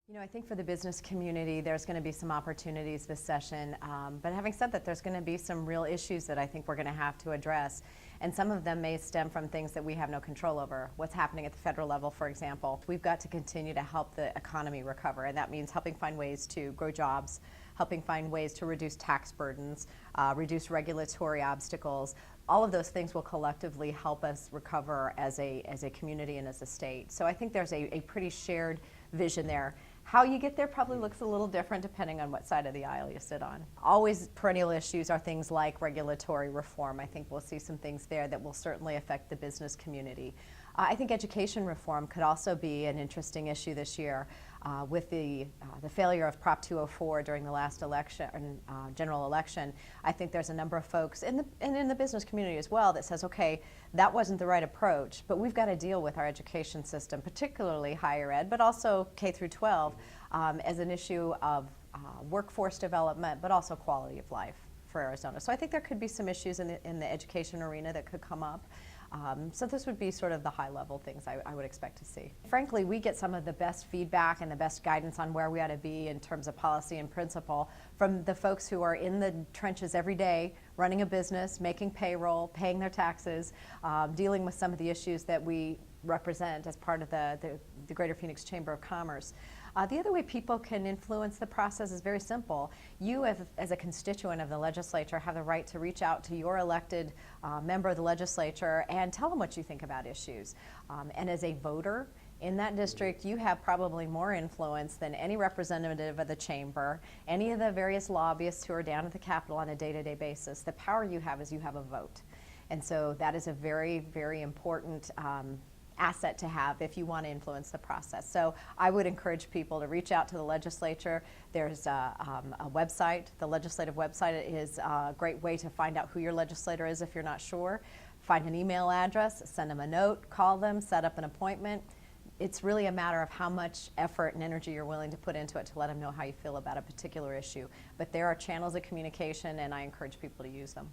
You know, I think for the business community, there's going to be some opportunities this session. But having said that, there's going to be some real issues that I think we're going to have to address. And some of them may stem from things that we have no control over. What's happening at the federal level, for example. We've got to continue to help the economy recover. And that means helping find ways to grow jobs, helping find ways to reduce tax burdens, reduce regulatory obstacles. All of those things will collectively help us recover as a community and as a state. So I think there's a pretty shared vision there. How you get there probably looks a little different depending on what side of the aisle you sit on. Always perennial issues are things like regulatory reform. I think we'll see some things there that will certainly affect the business community. I think education reform could also be an interesting issue this year with the failure of Prop 204 during the last election, general election. I think there's a number of folks in the business community as well that says, okay, that wasn't the right approach, but we've got to deal with our education system, particularly higher ed, but also K through 12, as an issue of workforce development, but also quality of life for Arizona. So I think there could be some issues in the education arena that could come up. So this would be sort of the high-level things I would expect to see. Frankly, we get some of the best feedback and the best guidance on where we ought to be in terms of policy and principle from the folks who are in the trenches every day, running a business, making payroll, paying their taxes, dealing with some of the issues that we represent as part of the Greater Phoenix Chamber of Commerce. The other way people can influence the process is very simple. You, as a constituent of the legislature, have the right to reach out to your elected member of the legislature and tell them what you think about issues. And as a voter in that district, you have probably more influence than any representative of the chamber, any of the various lobbyists who are down at the Capitol on a day-to-day basis. The power you have is you have a vote. And so that is a very, very important asset to have if you want to influence the process. So I would encourage people to reach out to the legislature. There's a website. The legislative website is a great way to find out who your legislator is if you're not sure. Find an email address, send them a note, call them, set up an appointment. It's really a matter of how much effort and energy you're willing to put into it to let them know how you feel about a particular issue. But there are channels of communication, and I encourage people to use them.